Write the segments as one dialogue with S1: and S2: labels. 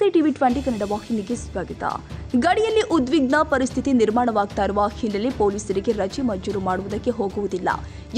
S1: ನಮಸ್ತೆ ಟಿವಿ 20 ಕನ್ನಡ ವಾಹಿನಿಗೆ ಸ್ವಾಗತ. ಗಡಿಯಲ್ಲಿ ಉದ್ವಿಗ್ನ ಪರಿಸ್ಥಿತಿ ನಿರ್ಮಾಣವಾಗ್ತಾ ಇರುವ ಹಿನ್ನೆಲೆ ಪೊಲೀಸರಿಗೆ ರಜೆ ಮಂಜೂರು ಮಾಡುವುದಕ್ಕೆ ಹೋಗುವುದಿಲ್ಲ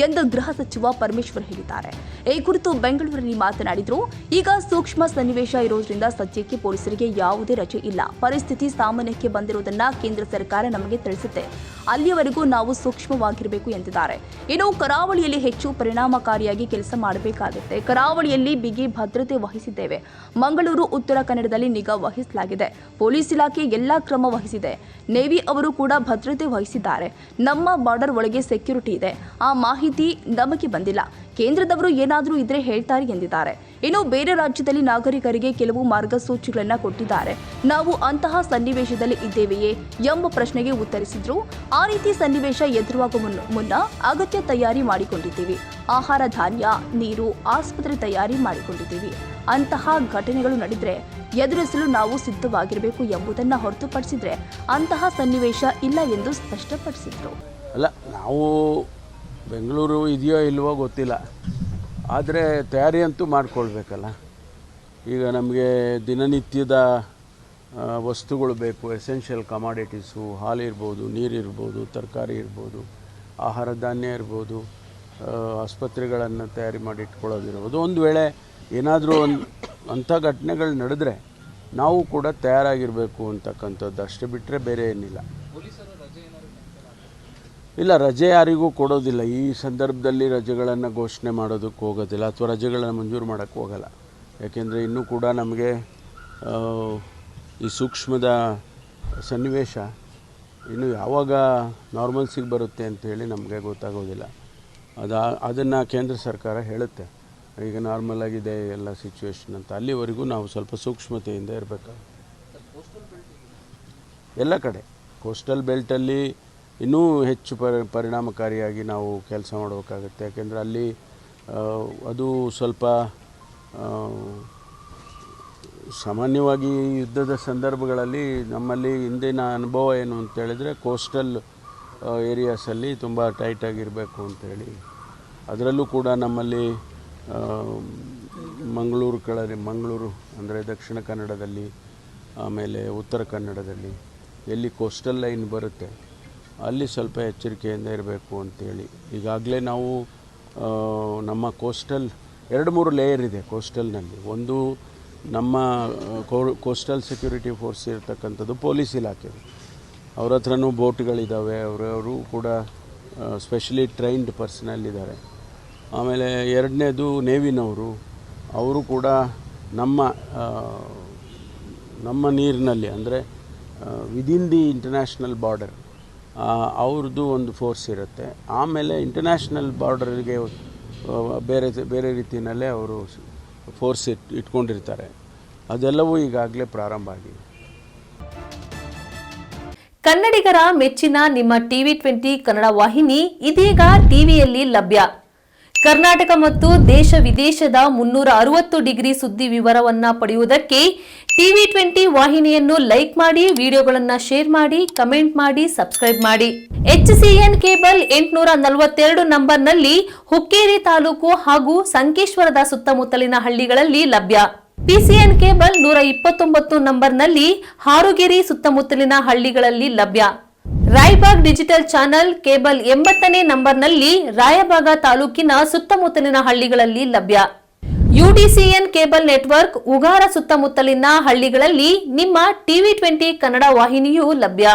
S1: ಎಂದು ಗೃಹ ಸಚಿವ ಪರಮೇಶ್ವರ್ ಹೇಳಿದ್ದಾರೆ. ಈ ಕುರಿತು ಬೆಂಗಳೂರಿನಲ್ಲಿ ಮಾತನಾಡಿದರು. ಈಗ ಸೂಕ್ಷ್ಮ ಸನ್ನಿವೇಶ ಇರೋದ್ರಿಂದ ಸದ್ಯಕ್ಕೆ ಪೊಲೀಸರಿಗೆ ಯಾವುದೇ ರಜೆ ಇಲ್ಲ. ಪರಿಸ್ಥಿತಿ ಸಾಮಾನ್ಯಕ್ಕೆ ಬಂದಿರುವುದನ್ನ ಕೇಂದ್ರ ಸರ್ಕಾರ ನಮಗೆ ತಿಳಿಸುತ್ತೆ. ಅಲ್ಲಿಯವರೆಗೂ ನಾವು ಸೂಕ್ಷ್ಮವಾಗಿರಬೇಕು ಎಂದಿದ್ದಾರೆ. ಇನ್ನು ಕರಾವಳಿಯಲ್ಲಿ ಹೆಚ್ಚು ಪರಿಣಾಮಕಾರಿಯಾಗಿ ಕೆಲಸ ಮಾಡಬೇಕಾಗುತ್ತೆ. ಕರಾವಳಿಯಲ್ಲಿ ಬಿಗಿ ಭದ್ರತೆ ವಹಿಸಿದ್ದೇವೆ. ಮಂಗಳೂರು, ಉತ್ತರ ಕನ್ನಡದಲ್ಲಿ ನಿಗಾ ವಹಿಸಲಾಗಿದೆ. ಪೊಲೀಸ್ ಇಲಾಖೆ ಎಲ್ಲಾ ಕ್ರಮ ವಹಿಸಿದೆ. ನೇವಿ ಅವರು ಕೂಡ ಭದ್ರತೆ ವಹಿಸಿದ್ದಾರೆ. ನಮ್ಮ ಬಾರ್ಡರ್ ಒಳಗೆ ಸೆಕ್ಯೂರಿಟಿ ಇದೆ. ಆ ಮಾಹಿತಿ ನಮಗೆ ಬಂದಿಲ್ಲ. ಕೇಂದ್ರದವರು ಏನಾದರೂ ಇದ್ರೆ ಹೇಳ್ತಾರೆ ಎಂದಿದ್ದಾರೆ. ಇನ್ನು ಬೇರೆ ರಾಜ್ಯದಲ್ಲಿ ನಾಗರಿಕರಿಗೆ ಕೆಲವು ಮಾರ್ಗಸೂಚಿಗಳನ್ನು ಕೊಟ್ಟಿದ್ದಾರೆ. ನಾವು ಅಂತಹ ಸನ್ನಿವೇಶದಲ್ಲಿ ಇದ್ದೇವೆಯೇ ಎಂಬ ಪ್ರಶ್ನೆಗೆ ಉತ್ತರಿಸಿದ್ರು. ಆ ರೀತಿ ಸನ್ನಿವೇಶ ಎದುರಾಗುವ ಮುನ್ನ ಅಗತ್ಯ ತಯಾರಿ ಮಾಡಿಕೊಂಡಿದ್ದೀವಿ. ಆಹಾರ, ಧಾನ್ಯ, ನೀರು, ಆಸ್ಪತ್ರೆ ತಯಾರಿ ಮಾಡಿಕೊಂಡಿದ್ದೀವಿ. ಅಂತಹ ಘಟನೆಗಳು ನಡೆದರೆ ಎದುರಿಸಲು ನಾವು ಸಿದ್ಧವಾಗಿರಬೇಕು ಎಂಬುದನ್ನು ಹೊರತುಪಡಿಸಿದ್ರೆ ಅಂತಹ ಸನ್ನಿವೇಶ ಇಲ್ಲ ಎಂದು ಸ್ಪಷ್ಟಪಡಿಸಿದರು.
S2: ಅಲ್ಲ, ನಾವು ಬೆಂಗಳೂರು ಇದೆಯೋ ಇಲ್ವೋ ಗೊತ್ತಿಲ್ಲ, ಆದರೆ ತಯಾರಿ ಅಂತೂ ಮಾಡಿಕೊಳ್ಬೇಕಲ್ಲ. ಈಗ ನಮಗೆ ದಿನನಿತ್ಯದ ವಸ್ತುಗಳು ಬೇಕು, ಎಸೆನ್ಷಿಯಲ್ ಕಮಾಡಿಟೀಸು, ಹಾಲು ಇರ್ಬೋದು, ನೀರಿರ್ಬೋದು, ತರಕಾರಿ ಇರ್ಬೋದು, ಆಹಾರ ಧಾನ್ಯ ಇರ್ಬೋದು, ಆಸ್ಪತ್ರೆಗಳನ್ನು ತಯಾರಿ ಮಾಡಿ ಇಟ್ಕೊಳ್ಳೋದಿರ್ಬೋದು. ಒಂದು ವೇಳೆ ಏನಾದರೂ ಅಂಥ ಘಟನೆಗಳು ನಡೆದರೆ ನಾವು ಕೂಡ ತಯಾರಾಗಿರಬೇಕು ಅಂತಕ್ಕಂಥದ್ದು, ಅಷ್ಟೇ ಬಿಟ್ಟರೆ ಬೇರೆ ಏನಿಲ್ಲ. ಇಲ್ಲ, ರಜೆ ಯಾರಿಗೂ ಕೊಡೋದಿಲ್ಲ. ಈ ಸಂದರ್ಭದಲ್ಲಿ ರಜೆಗಳನ್ನು ಘೋಷಣೆ ಮಾಡೋದಕ್ಕೆ ಹೋಗೋದಿಲ್ಲ, ಅಥವಾ ರಜೆಗಳನ್ನು ಮಂಜೂರು ಮಾಡೋಕ್ಕೆ ಹೋಗಲ್ಲ. ಯಾಕೆಂದರೆ ಇನ್ನೂ ಕೂಡ ನಮಗೆ ಈ ಸೂಕ್ಷ್ಮದ ಸನ್ನಿವೇಶ ಇನ್ನು ಯಾವಾಗ ನಾರ್ಮಲ್ಸಿಗೆ ಬರುತ್ತೆ ಅಂಥೇಳಿ ನಮಗೆ ಗೊತ್ತಾಗೋದಿಲ್ಲ. ಅದನ್ನು ಕೇಂದ್ರ ಸರ್ಕಾರ ಹೇಳುತ್ತೆ, ಈಗ ನಾರ್ಮಲ್ ಆಗಿದೆ ಎಲ್ಲ ಸಿಚುವೇಶನ್ ಅಂತ. ಅಲ್ಲಿವರೆಗೂ ನಾವು ಸ್ವಲ್ಪ ಸೂಕ್ಷ್ಮತೆಯಿಂದ ಇರಬೇಕು. ಎಲ್ಲ ಕಡೆ ಕೋಸ್ಟಲ್ ಬೆಲ್ಟಲ್ಲಿ ಇನ್ನೂ ಹೆಚ್ಚು ಪರಿಣಾಮಕಾರಿಯಾಗಿ ನಾವು ಕೆಲಸ ಮಾಡಬೇಕಾಗುತ್ತೆ. ಯಾಕೆಂದರೆ ಅಲ್ಲಿ ಅದು ಸ್ವಲ್ಪ ಸಾಮಾನ್ಯವಾಗಿ ಯುದ್ಧದ ಸಂದರ್ಭಗಳಲ್ಲಿ ನಮ್ಮಲ್ಲಿ ಹಿಂದಿನ ಅನುಭವ ಏನು ಅಂತೇಳಿದರೆ ಕೋಸ್ಟಲ್ ಏರಿಯಾಸಲ್ಲಿ ತುಂಬ ಟೈಟಾಗಿರಬೇಕು ಅಂಥೇಳಿ. ಅದರಲ್ಲೂ ಕೂಡ ನಮ್ಮಲ್ಲಿ ಮಂಗಳೂರು ಅಂದರೆ ದಕ್ಷಿಣ ಕನ್ನಡದಲ್ಲಿ, ಆಮೇಲೆ ಉತ್ತರ ಕನ್ನಡದಲ್ಲಿ ಎಲ್ಲಿ ಕೋಸ್ಟಲ್ ಲೈನ್ ಬರುತ್ತೆ ಅಲ್ಲಿ ಸ್ವಲ್ಪ ಎಚ್ಚರಿಕೆಯಿಂದ ಇರಬೇಕು ಅಂಥೇಳಿ. ಈಗಾಗಲೇ ನಾವು ನಮ್ಮ ಕೋಸ್ಟಲ್ 2-3 ಲೇಯರ್ ಇದೆ ಕೋಸ್ಟಲ್ನಲ್ಲಿ. ಒಂದು ನಮ್ಮ ಕೋಸ್ಟಲ್ ಸೆಕ್ಯೂರಿಟಿ ಫೋರ್ಸ್ ಇರತಕ್ಕಂಥದ್ದು ಪೊಲೀಸ್ ಇಲಾಖೆ, ಅವ್ರ ಹತ್ರನೂ ಬೋಟ್ಗಳಿದ್ದಾವೆ, ಅವರು ಕೂಡ ಸ್ಪೆಷಲಿ ಟ್ರೈನ್ಡ್ ಪರ್ಸನಲ್ ಇದ್ದಾರೆ. ಆಮೇಲೆ ಎರಡನೇದು ನೇವಿನವರು, ಅವರು ಕೂಡ ನಮ್ಮ ನೀರಿನಲ್ಲಿ ಅಂದರೆ ವಿದಿನ್ ದಿ ಇಂಟರ್ನ್ಯಾಷನಲ್ ಬಾರ್ಡರ್ ಅವ್ರದ್ದು ಒಂದು ಫೋರ್ಸ್ ಇರುತ್ತೆ. ಆಮೇಲೆ ಇಂಟರ್ನ್ಯಾಷನಲ್ ಬಾರ್ಡರ್ಗೆ ಬೇರೆ ರೀತಿಯಲ್ಲೇ ಅವರು ಫೋರ್ಸ್ ಇಟ್ಕೊಂಡಿರ್ತಾರೆ. ಅದೆಲ್ಲವೂ ಈಗಾಗಲೇ ಪ್ರಾರಂಭ ಆಗಿದೆ.
S3: ಕನ್ನಡಿಗರ ಮೆಚ್ಚಿನ ನಿಮ್ಮ ಟಿವಿ 20 ಕನ್ನಡ ವಾಹಿನಿ ಇದೀಗ ಟಿವಿಯಲ್ಲಿ ಲಭ್ಯ. ಕರ್ನಾಟಕ ಮತ್ತು ದೇಶ ವಿದೇಶದ 360 ಡಿಗ್ರಿ ಸುದ್ದಿ ವಿವರವನ್ನ ಪಡೆಯುವುದಕ್ಕೆ ಟಿವಿ 20 ವಾಹಿನಿಯನ್ನು ಲೈಕ್ ಮಾಡಿ, ವಿಡಿಯೋಗಳನ್ನು ಶೇರ್ ಮಾಡಿ, ಕಮೆಂಟ್ ಮಾಡಿ, ಸಬ್ಸ್ಕ್ರೈಬ್ ಮಾಡಿ. HCN ಕೇಬಲ್ 842 ನಂಬರ್ನಲ್ಲಿ ಹುಕ್ಕೇರಿ ತಾಲೂಕು ಹಾಗೂ ಸಂಕೇಶ್ವರದ ಸುತ್ತಮುತ್ತಲಿನ ಹಳ್ಳಿಗಳಲ್ಲಿ ಲಭ್ಯ. PCN ಕೇಬಲ್ 129 ನಂಬರ್ನಲ್ಲಿ ಹಾರುಗೆರೆ ಸುತ್ತಮುತ್ತಲಿನ ಹಳ್ಳಿಗಳಲ್ಲಿ ಲಭ್ಯ. ರಾಯಬಾಗ್ ಡಿಜಿಟಲ್ ಚಾನೆಲ್ ಕೇಬಲ್ 80ನೇ ನಂಬರ್ನಲ್ಲಿ ರಾಯಬಾಗ ತಾಲೂಕಿನ ಸುತ್ತಮುತ್ತಲಿನ ಹಳ್ಳಿಗಳಲ್ಲಿ ಲಭ್ಯ. UDCN ಕೇಬಲ್ ನೆಟ್ವರ್ಕ್ ಉಗಾರ ಸುತ್ತಮುತ್ತಲಿನ ಹಳ್ಳಿಗಳಲ್ಲಿ ನಿಮ್ಮ ಟಿವಿ 20 ಕನ್ನಡ ವಾಹಿನಿಯೂ ಲಭ್ಯ.